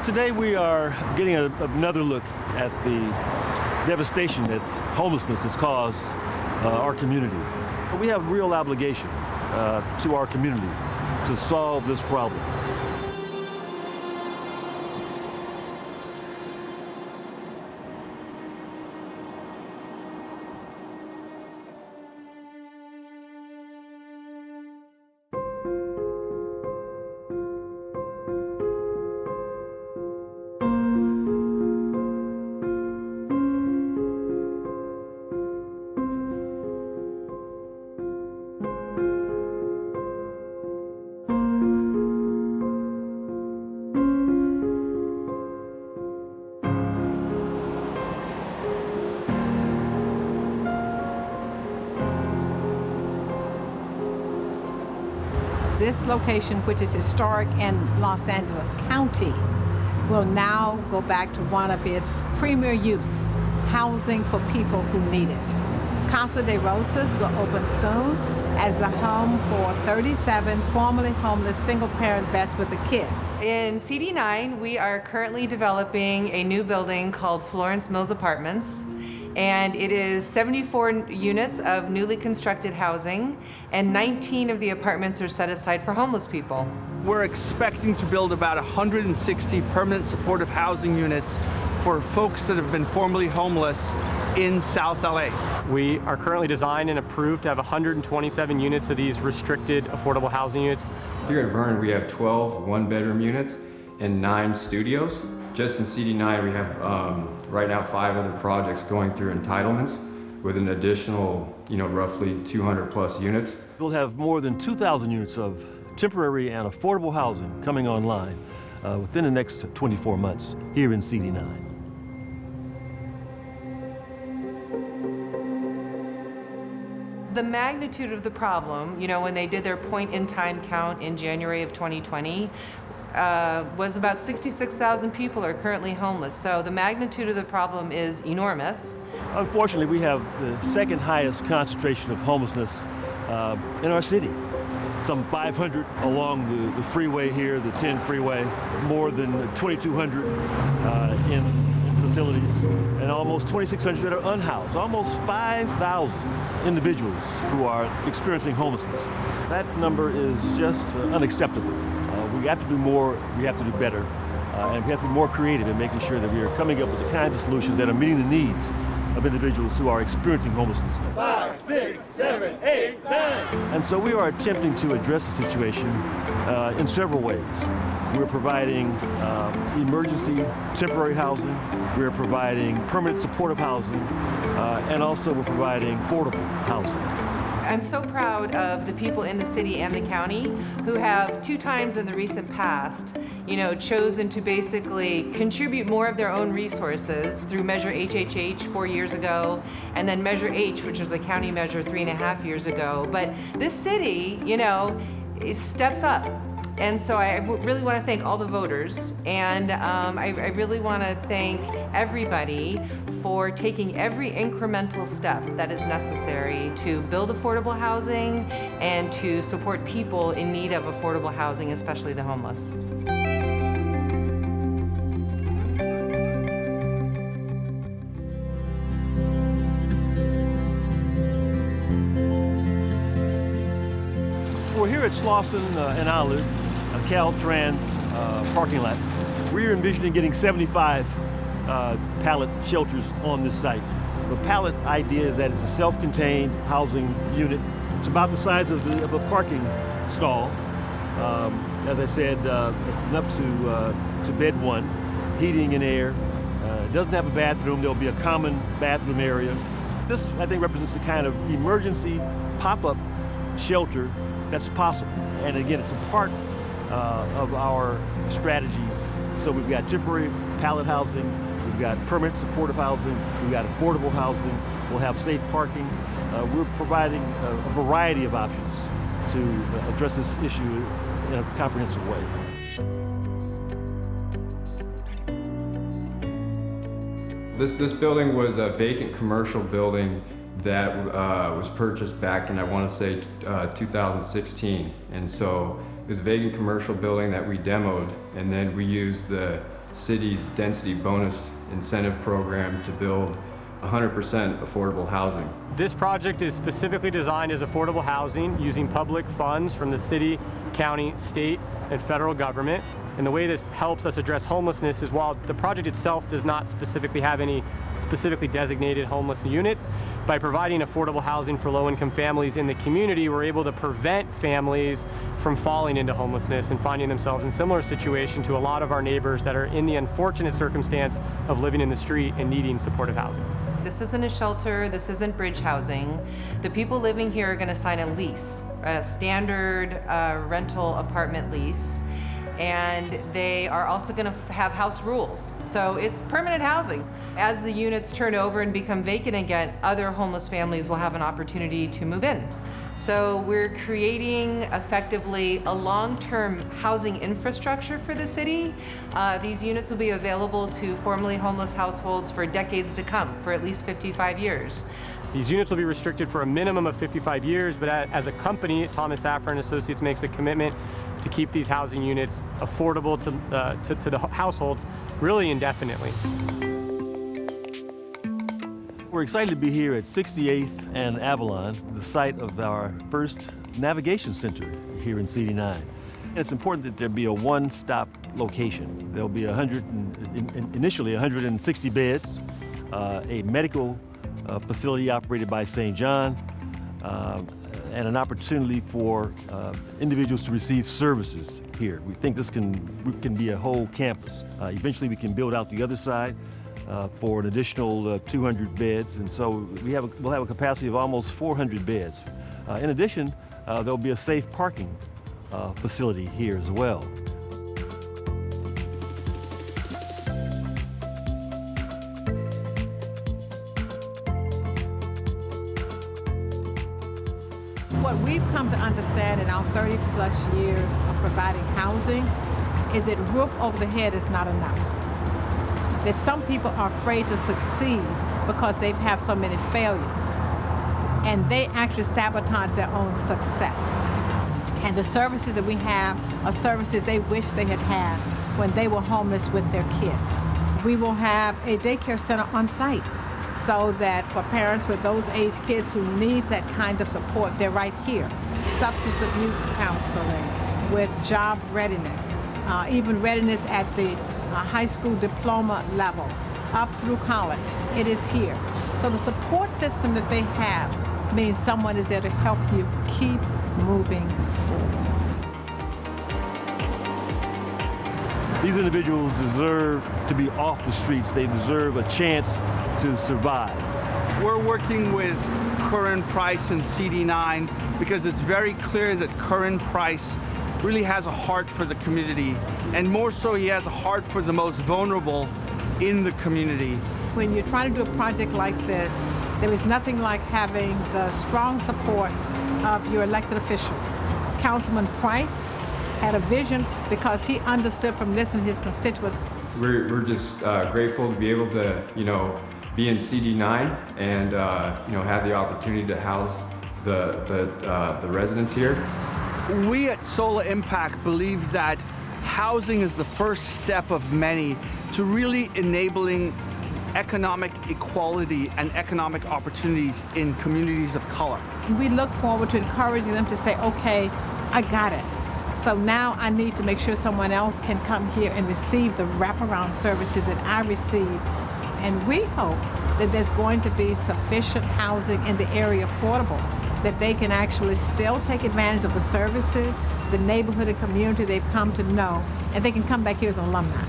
Today we are getting another look at the devastation that homelessness has caused our community. But we have a real obligation to our community to solve this problem. This location, which is historic in Los Angeles County, will now go back to one of its premier use, housing for people who need it. Casa de Rosas will open soon as the home for 37 formerly homeless single-parent vets with a kid. In CD9, we are currently developing a new building called Florence Mills Apartments. And it is 74 units of newly constructed housing, and 19 of the apartments are set aside for homeless people. We're expecting to build about 160 permanent supportive housing units for folks that have been formerly homeless in South LA. We are currently designed and approved to have 127 units of these restricted affordable housing units. Here at Vernon, we have 12 one-bedroom units and 9 studios. Just in CD9, we have right now 5 other projects going through entitlements with an additional, roughly 200 plus units. We'll have more than 2,000 units of temporary and affordable housing coming online within the next 24 months here in CD9. The magnitude of the problem, when they did their point-in-time count in January of 2020, was about 66,000 people are currently homeless. So the magnitude of the problem is enormous. Unfortunately, we have the second highest concentration of homelessness in our city. Some 500 along the freeway here, the 10 freeway, more than 2,200 in facilities, and almost 2,600 that are unhoused. Almost 5,000 individuals who are experiencing homelessness. That number is just unacceptable. We have to do more, we have to do better, and we have to be more creative in making sure that we are coming up with the kinds of solutions that are meeting the needs of individuals who are experiencing homelessness. 5, 6, 7, 8, 9. And so we are attempting to address the situation in several ways. We're providing emergency temporary housing, we're providing permanent supportive housing, and also we're providing affordable housing. I'm so proud of the people in the city and the county who have 2 times in the recent past, chosen to basically contribute more of their own resources through Measure HHH 4 years ago, and then Measure H, which was a county measure 3.5 years ago. But this city, steps up. And so I really want to thank all the voters, and I really want to thank everybody for taking every incremental step that is necessary to build affordable housing and to support people in need of affordable housing, especially the homeless. We're here at Slauson and Olive, Caltrans parking lot. We're envisioning getting 75 pallet shelters on this site. The pallet idea is that it's a self-contained housing unit. It's about the size of a parking stall. As I said, up to bed 1, heating and air. It doesn't have a bathroom. There'll be a common bathroom area. This, I think, represents the kind of emergency pop-up shelter that's possible. And again, it's a part of our strategy. So we've got temporary pallet housing, we've got permanent supportive housing, we've got affordable housing, we'll have safe parking. We're providing a variety of options to address this issue in a comprehensive way. This building was a vacant commercial building that was purchased back in, I want to say, 2016. And so it was a vacant commercial building that we demoed, and then we used the city's density bonus incentive program to build 100% affordable housing. This project is specifically designed as affordable housing using public funds from the city, county, state, and federal government. And the way this helps us address homelessness is while the project itself does not specifically have any specifically designated homeless units, by providing affordable housing for low-income families in the community, we're able to prevent families from falling into homelessness and finding themselves in similar situation to a lot of our neighbors that are in the unfortunate circumstance of living in the street and needing supportive housing. This isn't a shelter, this isn't bridge housing. The people living here are gonna sign a lease, a standard rental apartment lease. And they are also going to have house rules. So it's permanent housing. As the units turn over and become vacant again, other homeless families will have an opportunity to move in. So we're creating effectively a long-term housing infrastructure for the city. These units will be available to formerly homeless households for decades to come, for at least 55 years. These units will be restricted for a minimum of 55 years, but as a company, Thomas Safran and Associates makes a commitment to keep these housing units affordable to the households really indefinitely. We're excited to be here at 68th and Avalon, the site of our first navigation center here in CD9. And it's important that there be a one-stop location. There'll be initially 160 beds, a medical facility operated by St. John, and an opportunity for individuals to receive services here. We think this can be a whole campus. Eventually we can build out the other side for an additional 200 beds, and so we'll have a capacity of almost 400 beds. In addition, there'll be a safe parking facility here as well. What we've come to understand in our 30-plus years of providing housing is that roof over the head is not enough. That some people are afraid to succeed because they've had so many failures, and they actually sabotage their own success. And the services that we have are services they wish they had had when they were homeless with their kids. We will have a daycare center on site, so that for parents with those age kids who need that kind of support, they're right here. Substance abuse counseling with job readiness, even readiness at the high school diploma level, up through college, it is here. So the support system that they have means someone is there to help you keep moving forward. These individuals deserve to be off the streets. They deserve a chance to survive. We're working with Price and CD9 because it's very clear that Price really has a heart for the community, and more so he has a heart for the most vulnerable in the community. When you're trying to do a project like this, there is nothing like having the strong support of your elected officials. Councilman Price had a vision because he understood from listening to his constituents. We're just grateful to be able to, be in CD9 and, have the opportunity to house the residents here. We at Solar Impact believe that housing is the first step of many to really enabling economic equality and economic opportunities in communities of color. We look forward to encouraging them to say, okay, I got it. So now I need to make sure someone else can come here and receive the wraparound services that I receive. And we hope that there's going to be sufficient housing in the area affordable, that they can actually still take advantage of the services, the neighborhood and community they've come to know, and they can come back here as alumni.